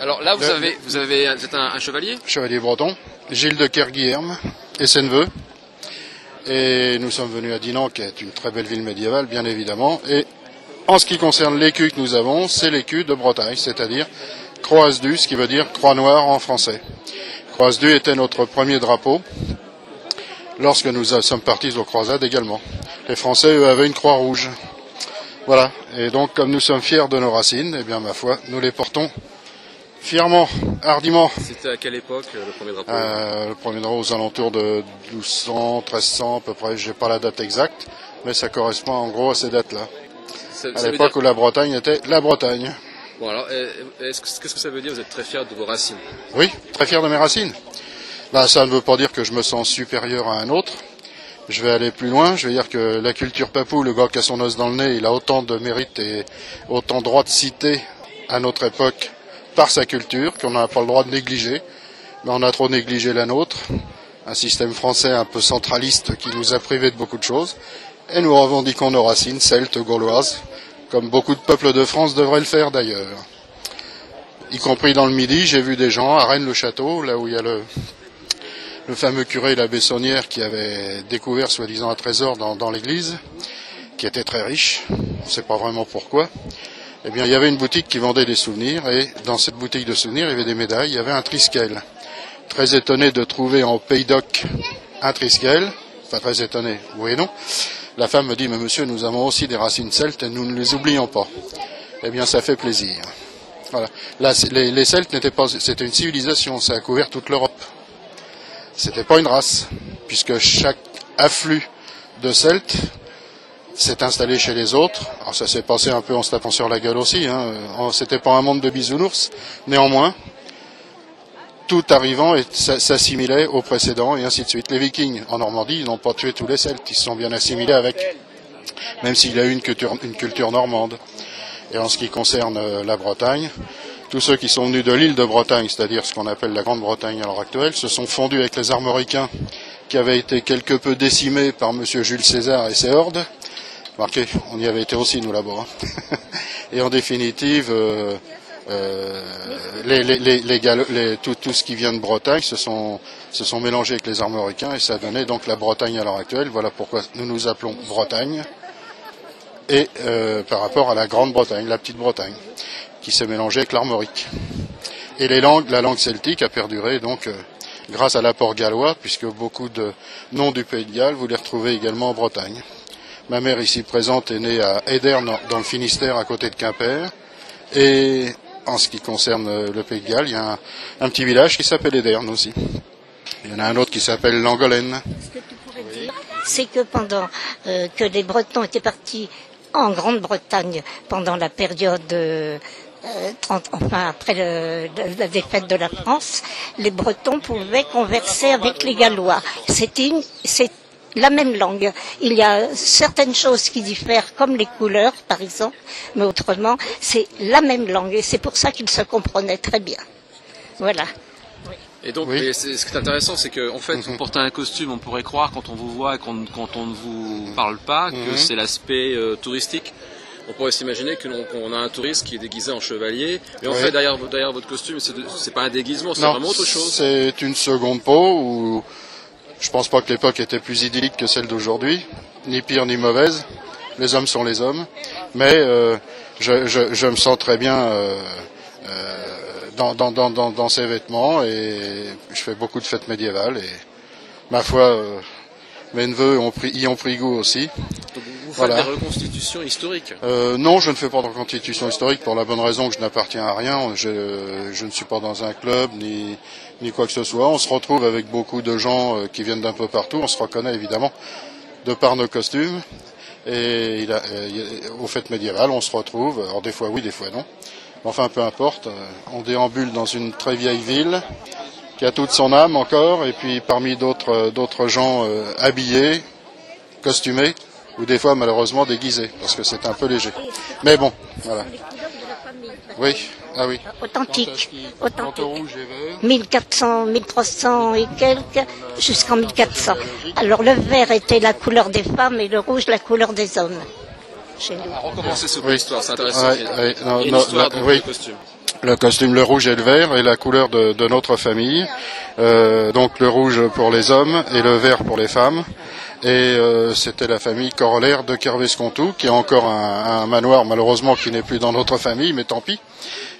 Alors là, vous êtes un chevalier? Chevalier breton, Gilles de Kerguiherme et Senneveux. Et nous sommes venus à Dinan, qui est une très belle ville médiévale, bien évidemment. Et en ce qui concerne l'écu que nous avons, c'est l'écu de Bretagne, c'est-à-dire Croaz-du, ce qui veut dire croix noire en français. Croaz-du était notre premier drapeau lorsque nous sommes partis aux croisades également. Les Français, eux, avaient une croix rouge. Voilà. Et donc, comme nous sommes fiers de nos racines, eh bien, ma foi, nous les portons fièrement, hardiment. C'était à quelle époque le premier drapeau? Le premier drapeau aux alentours de 1200, 1300 à peu près, j'ai pas la date exacte, mais ça correspond en gros à ces dates-là. À l'époque où la Bretagne était la Bretagne. Bon alors, qu'est-ce que ça veut dire? Vous êtes très fier de vos racines? Oui, très fier de mes racines. Ben, ça ne veut pas dire que je me sens supérieur à un autre. Je vais aller plus loin, je vais dire que la culture papou, le gars qui a son os dans le nez, il a autant de mérite et autant de droit de citer à notre époque par sa culture, qu'on n'a pas le droit de négliger, mais on a trop négligé la nôtre, un système français un peu centraliste qui nous a privés de beaucoup de choses, et nous revendiquons nos racines celtes, gauloises, comme beaucoup de peuples de France devraient le faire d'ailleurs. Y compris dans le Midi, j'ai vu des gens à Rennes-le-Château, là où il y a le fameux curé, la Bessonnière, qui avait découvert soi-disant un trésor dans l'église, qui était très riche, on ne sait pas vraiment pourquoi. Eh bien, il y avait une boutique qui vendait des souvenirs, et dans cette boutique de souvenirs, il y avait des médailles, il y avait un triskel. Très étonné de trouver en Pays d'Oc un triskel, enfin très étonné, oui et non. La femme me dit, mais monsieur, nous avons aussi des racines celtes et nous ne les oublions pas. Eh bien, ça fait plaisir. Voilà. Là, les Celtes n'étaient pas, c'était une civilisation, ça a couvert toute l'Europe. C'était pas une race, puisque chaque afflux de Celtes s'est installé chez les autres. Alors ça s'est passé un peu en se tapant sur la gueule aussi, hein. C'était pas un monde de bisounours. Néanmoins, tout arrivant s'assimilait au précédent et ainsi de suite. Les Vikings en Normandie, ils n'ont pas tué tous les Celtes, ils se sont bien assimilés avec, même s'il y a eu une culture normande. Et en ce qui concerne la Bretagne, tous ceux qui sont venus de l'île de Bretagne, c'est-à-dire ce qu'on appelle la Grande-Bretagne à l'heure actuelle, se sont fondus avec les Armoricains, qui avaient été quelque peu décimés par monsieur Jules César et ses hordes. Remarquez, on y avait été aussi, nous, là-bas. Hein. Et en définitive, tout ce qui vient de Bretagne se sont mélangés avec les Armoricains et ça a donné donc la Bretagne à l'heure actuelle. Voilà pourquoi nous nous appelons Bretagne. Et par rapport à la Grande-Bretagne, la Petite-Bretagne, qui s'est mélangée avec l'Armorique. Et la langue celtique a perduré donc grâce à l'apport gallois, puisque beaucoup de noms du Pays de Galles, vous les retrouvez également en Bretagne. Ma mère ici présente est née à Ederne, dans le Finistère, à côté de Quimper. Et en ce qui concerne le Pays de Galles, il y a un petit village qui s'appelle Ederne aussi. Il y en a un autre qui s'appelle Langolène. Ce que tu pourrais dire, c'est que pendant que les Bretons étaient partis en Grande-Bretagne pendant la période après la défaite de la France, les Bretons pouvaient converser avec les Gallois. C'est la même langue. Il y a certaines choses qui diffèrent, comme les couleurs, par exemple, mais autrement, c'est la même langue. Et c'est pour ça qu'ils se comprenaient très bien. Voilà. Et donc, oui. Ce qui est intéressant, c'est qu'en fait, vous portez un costume, on pourrait croire, quand on vous voit et quand on ne vous parle pas, que c'est l'aspect touristique. On pourrait s'imaginer qu'on a un touriste qui est déguisé en chevalier, mais en fait, derrière votre costume, c'est pas un déguisement, c'est vraiment autre chose. C'est une seconde peau où je pense pas que l'époque était plus idyllique que celle d'aujourd'hui, ni pire ni mauvaise. Les hommes sont les hommes, mais je me sens très bien dans ces vêtements et je fais beaucoup de fêtes médiévales et ma foi, mes neveux y ont pris goût aussi. Donc vous faites des reconstitutions historiques? Non, je ne fais pas de reconstitution historique pour la bonne raison que je n'appartiens à rien. Je ne suis pas dans un club ni quoi que ce soit. On se retrouve avec beaucoup de gens qui viennent d'un peu partout. On se reconnaît évidemment de par nos costumes. Et aux fêtes médiévales, on se retrouve. Alors des fois oui, des fois non. Enfin, peu importe. On déambule dans une très vieille ville qui a toute son âme encore. Et puis parmi d'autres gens habillés, costumés, ou des fois malheureusement déguisés, parce que c'est un peu léger. Mais bon, voilà. Oui, ah oui. Authentique. 1400, 1300 et quelques, jusqu'en 1400. Alors le vert était la couleur des femmes et le rouge la couleur des hommes. Chez nous. Recommencer cette histoire, c'est intéressant. Oui. Le costume, le rouge et le vert est la couleur de notre famille. Donc le rouge pour les hommes et le vert pour les femmes. Et c'était la famille corollaire de Kervescontou, qui a encore un manoir, malheureusement, qui n'est plus dans notre famille, mais tant pis.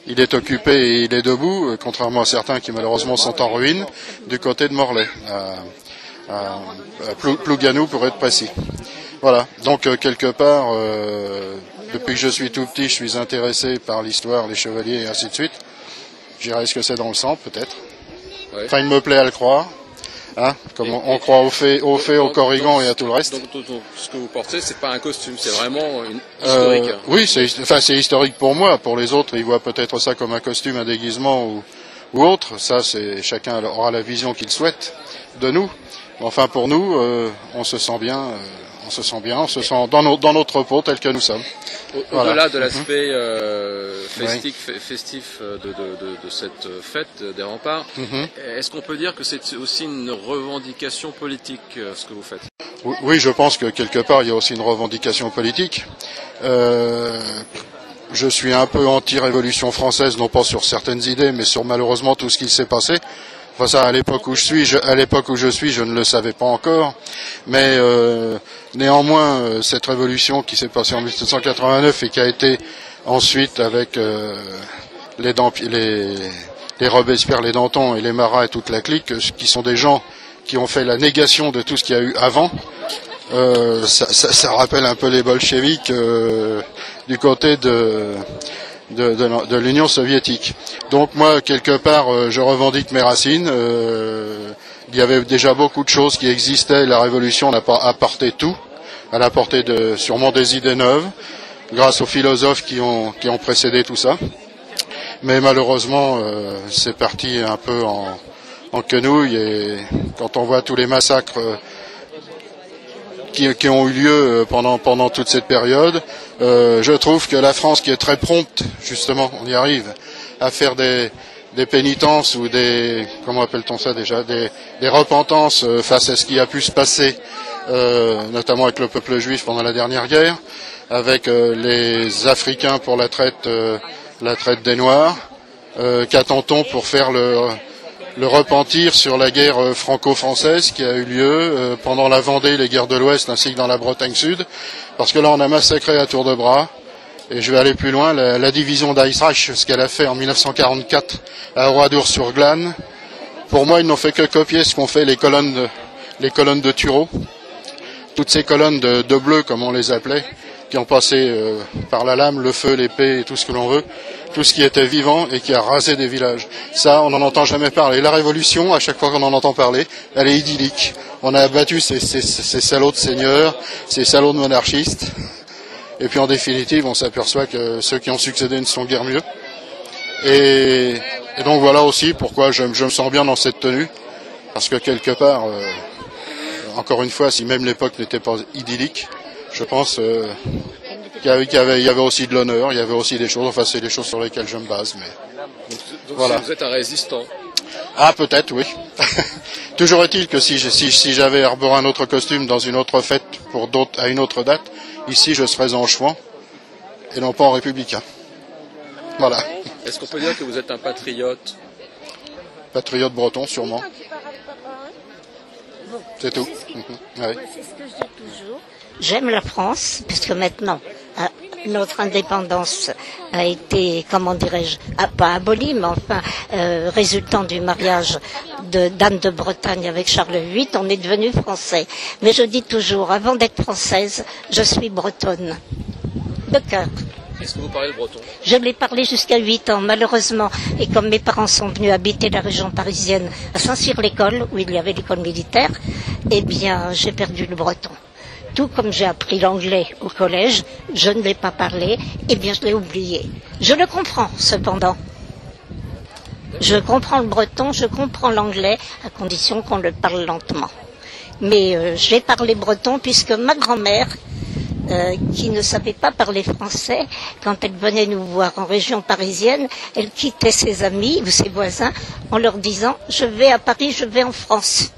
Il est occupé et il est debout, contrairement à certains qui malheureusement sont en ruine, du côté de Morlaix, à Plouganou pour être précis. Voilà, donc quelque part, depuis que je suis tout petit, je suis intéressé par l'histoire, les chevaliers et ainsi de suite. Je dirais, est-ce que c'est dans le sang, peut-être. Ouais. Enfin, il me plaît à le croire. Hein, comme on croit aux fées, au Corrigan et à tout le reste. Donc, ce que vous portez, c'est pas un costume, c'est vraiment historique. Oui, c'est historique pour moi. Pour les autres, ils voient peut-être ça comme un costume, un déguisement ou autre. Ça, c'est chacun aura la vision qu'il souhaite de nous. Enfin, pour nous, on se sent bien. On se sent dans notre peau tel que nous sommes. Au-delà voilà. De l'aspect festif de cette fête des remparts, est-ce qu'on peut dire que c'est aussi une revendication politique, ce que vous faites? Oui, je pense que quelque part, il y a aussi une revendication politique. Je suis un peu anti-révolution française, non pas sur certaines idées, mais sur malheureusement tout ce qui s'est passé. Enfin ça, à l'époque où je suis, je ne le savais pas encore, mais néanmoins cette révolution qui s'est passée en 1789 et qui a été ensuite avec les Robespierre, les Danton et les Marat et toute la clique, qui sont des gens qui ont fait la négation de tout ce qu'il y a eu avant. Ça rappelle un peu les bolcheviks du côté de l'Union soviétique. Donc moi, quelque part, je revendique mes racines. Il y avait déjà beaucoup de choses qui existaient. La Révolution n'a pas apporté tout. Elle a apporté sûrement des idées neuves, grâce aux philosophes qui ont précédé tout ça. Mais malheureusement, c'est parti un peu en quenouille. Et quand on voit tous les massacres qui ont eu lieu pendant toute cette période, je trouve que la France, qui est très prompte, justement, on y arrive, à faire des pénitences ou comment appelle-t-on ça déjà, des repentances face à ce qui a pu se passer, notamment avec le peuple juif pendant la dernière guerre, avec les Africains pour la traite des Noirs. Qu'attend-on pour faire le repentir sur la guerre franco-française qui a eu lieu pendant la Vendée, les guerres de l'Ouest, ainsi que dans la Bretagne Sud, parce que là on a massacré à tour de bras. Et je vais aller plus loin, la division d'Eisreich, ce qu'elle a fait en 1944 à Oradour-sur-Glane. Pour moi, ils n'ont fait que copier ce qu'ont fait les colonnes de Turow, toutes ces colonnes de bleu, comme on les appelait, qui ont passé par la lame, le feu, l'épée et tout ce que l'on veut, tout ce qui était vivant et qui a rasé des villages. Ça, on n'en entend jamais parler. La Révolution, à chaque fois qu'on en entend parler, elle est idyllique. On a abattu ces salauds de seigneurs, ces salauds de monarchistes. Et puis en définitive, on s'aperçoit que ceux qui ont succédé ne sont guère mieux. Et donc voilà aussi pourquoi je me sens bien dans cette tenue. Parce que quelque part, encore une fois, si même l'époque n'était pas idyllique, je pense qu'il y avait aussi de l'honneur, il y avait aussi des choses, enfin c'est les choses sur lesquelles je me base. Mais donc voilà. Vous êtes un résistant. Ah peut-être, oui. Toujours est-il que si j'avais arboré un autre costume dans une autre fête à une autre date, ici je serais en chouan et non pas en républicain. Voilà. Est-ce qu'on peut dire que vous êtes un patriote? Patriote breton, sûrement. C'est tout. Ouais. C'est ce que je dis toujours. J'aime la France, puisque maintenant, notre indépendance a été, comment dirais-je, pas abolie, mais enfin, résultant du mariage d'Anne de Bretagne avec Charles VIII, on est devenu français. Mais je dis toujours, avant d'être française, je suis bretonne. De cœur. Est-ce que vous parlez le breton? Je l'ai parlé jusqu'à 8 ans, malheureusement. Et comme mes parents sont venus habiter la région parisienne, à Saint-Cyr-l'École, où il y avait l'école militaire, eh bien, j'ai perdu le breton. Tout comme j'ai appris l'anglais au collège, je ne l'ai pas parlé, eh bien, je l'ai oublié. Je le comprends, cependant. Je comprends le breton, je comprends l'anglais, à condition qu'on le parle lentement. Mais j'ai parlé breton puisque ma grand-mère, qui ne savait pas parler français, quand elle venait nous voir en région parisienne, elle quittait ses amis ou ses voisins en leur disant « Je vais à Paris, je vais en France ».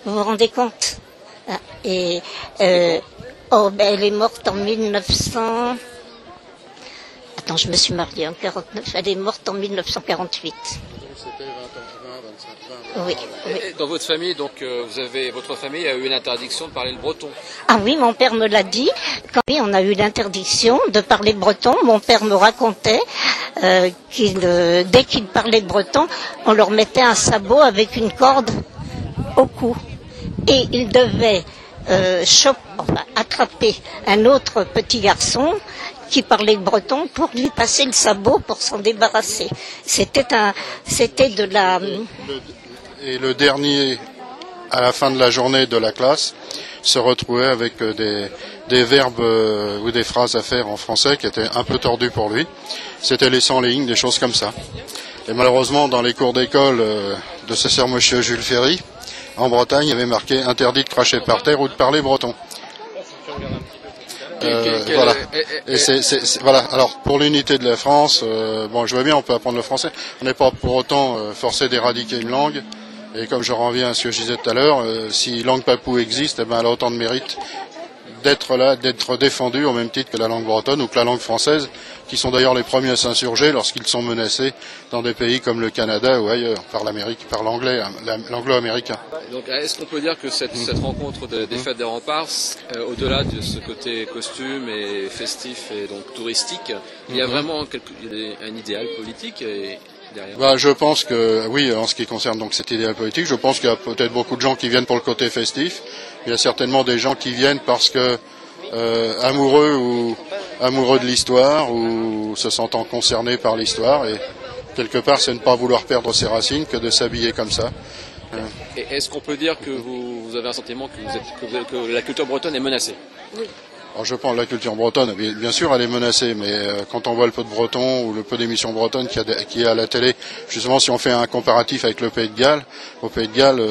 Vous vous rendez compte? Et elle est morte en 1900... quand je me suis mariée en 49. Elle est morte en 1948. Oui, oui. Dans votre famille, donc, votre famille a eu l'interdiction de parler le breton. Ah oui, mon père me l'a dit. Quand on a eu l'interdiction de parler breton, mon père me racontait dès qu'il parlait breton, on leur mettait un sabot avec une corde au cou. Et il devait attraper un autre petit garçon qui parlait breton pour lui passer le sabot pour s'en débarrasser. C'était de la... Et le dernier, à la fin de la journée de la classe, se retrouvait avec des verbes ou des phrases à faire en français qui étaient un peu tordus pour lui. C'était les 100 lignes, des choses comme ça. Et malheureusement, dans les cours d'école de ce cher monsieur Jules Ferry, en Bretagne, il y avait marqué « Interdit de cracher par terre ou de parler breton ». Voilà. Et voilà. Alors pour l'unité de la France, bon, je vois bien, on peut apprendre le français. On n'est pas pour autant forcé d'éradiquer une langue. Et comme je reviens à ce que je disais tout à l'heure, si langue papou existe, eh ben, elle a autant de mérite d'être là, d'être défendue au même titre que la langue bretonne ou que la langue française, qui sont d'ailleurs les premiers à s'insurger lorsqu'ils sont menacés dans des pays comme le Canada ou ailleurs, par l'Amérique, par l'anglais, l'anglo-américain. Donc, est-ce qu'on peut dire que cette rencontre des fêtes des remparts, au-delà de ce côté costume et festif et donc touristique, il y a vraiment un idéal politique derrière? Je pense que oui, en ce qui concerne donc cet idéal politique, je pense qu'il y a peut-être beaucoup de gens qui viennent pour le côté festif. Il y a certainement des gens qui viennent parce que amoureux de l'histoire ou se sentant concernés par l'histoire, et quelque part c'est ne pas vouloir perdre ses racines que de s'habiller comme ça. Et est-ce qu'on peut dire que vous avez un sentiment que la culture bretonne est menacée? Oui. Alors je pense que la culture bretonne, bien sûr, elle est menacée, mais quand on voit le peu de breton ou le peu d'émissions bretonnes qu'il y a à la télé, justement, si on fait un comparatif avec le Pays de Galles, au Pays de Galles,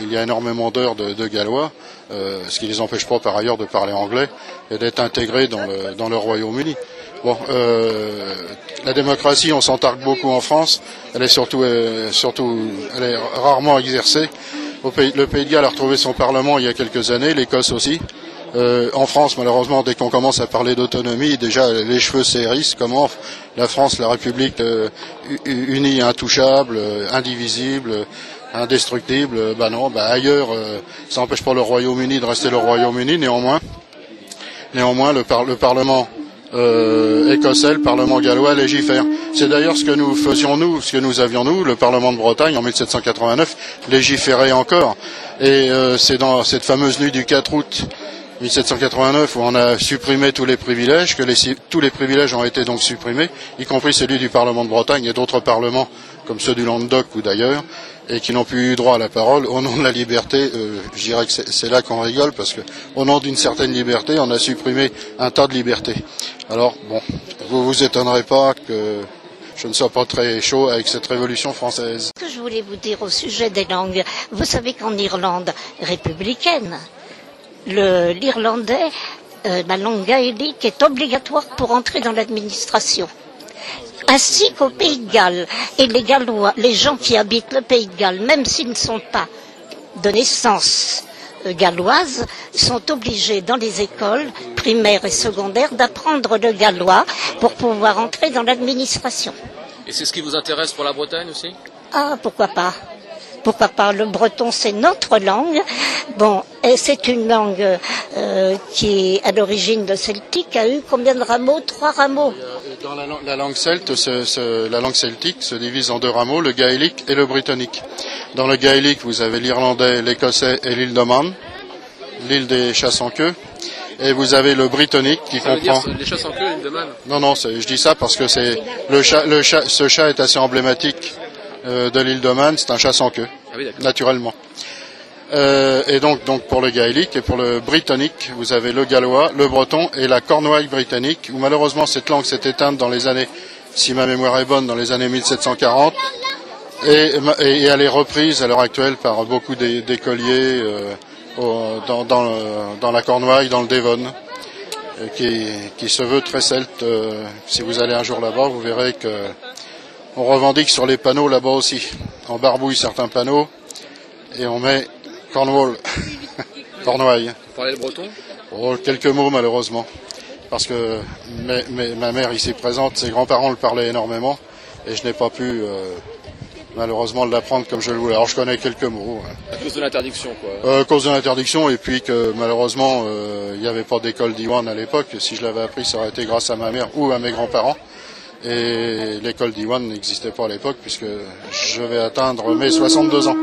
il y a énormément d'heures de gallois, ce qui les empêche pas par ailleurs de parler anglais et d'être intégrés dans le Royaume-Uni. Bon, la démocratie, on s'en targue beaucoup en France, elle est surtout, elle est rarement exercée. Le Pays de Galles a retrouvé son parlement il y a quelques années, l'Écosse aussi. En France, malheureusement, dès qu'on commence à parler d'autonomie, déjà les cheveux s'hérissent. Comment la France, la République unie, intouchable, indivisible, indestructible, non, ailleurs, ça n'empêche pas le Royaume-Uni de rester le Royaume-Uni. Néanmoins, le Parlement écossais, le Parlement gallois légifère. C'est d'ailleurs ce que nous faisions ce que nous avions le Parlement de Bretagne en 1789 légiférait encore. Et c'est dans cette fameuse nuit du 4 août 1789 où on a supprimé tous les privilèges, tous les privilèges ont été donc supprimés, y compris celui du Parlement de Bretagne et d'autres parlements comme ceux du Languedoc ou d'ailleurs, et qui n'ont plus eu droit à la parole au nom de la liberté. Je dirais que c'est là qu'on rigole, parce que au nom d'une certaine liberté, on a supprimé un tas de libertés. Alors bon, vous vous étonnerez pas que je ne sois pas très chaud avec cette révolution française. Ce que je voulais vous dire au sujet des langues, vous savez qu'en Irlande républicaine, l'irlandais, la langue gaélique est obligatoire pour entrer dans l'administration. Ainsi qu'au Pays de Galles. Et les Gallois, les gens qui habitent le Pays de Galles, même s'ils ne sont pas de naissance galloise, sont obligés dans les écoles primaires et secondaires d'apprendre le gallois pour pouvoir entrer dans l'administration. Et c'est ce qui vous intéresse pour la Bretagne aussi? Ah, pourquoi pas? Pourquoi pas? Le breton, c'est notre langue. Bon, et c'est une langue qui est à l'origine de celtique, a eu combien de rameaux? 3 rameaux. Dans la langue celte, la langue celtique se divise en 2 rameaux, le gaélique et le britannique. Dans le gaélique, vous avez l'irlandais, l'écossais et l'île de Man, l'île des chats sans queue. Et vous avez le britannique qui comprend... Les chats sans queue, l'île de Man? Non, je dis ça parce que ce chat est assez emblématique de l'île de Man, c'est un chat sans queue, naturellement. Et donc pour le gaélique et pour le britannique, vous avez le gallois, le breton et la cornouaille britannique, où malheureusement cette langue s'est éteinte dans les années, si ma mémoire est bonne, dans les années 1740, et elle est reprise à l'heure actuelle par beaucoup d'écoliers dans la Cornouaille, dans le Devon, qui se veut très celte. Si vous allez un jour là-bas, vous verrez que on revendique sur les panneaux là-bas aussi. On barbouille certains panneaux et on met Cornwall, Cornouaille. Vous parlez le breton? Oh, quelques mots malheureusement. parce que ma mère ici présente, ses grands-parents le parlaient énormément, et je n'ai pas pu malheureusement l'apprendre comme je le voulais. Alors je connais quelques mots. À cause de l'interdiction, quoi. À cause de l'interdiction, et puis que malheureusement il n'y avait pas d'école d'Iwan à l'époque. Si je l'avais appris, ça aurait été grâce à ma mère ou à mes grands-parents. Et l'école d'Iwan n'existait pas à l'époque, puisque je vais atteindre mes 62 ans.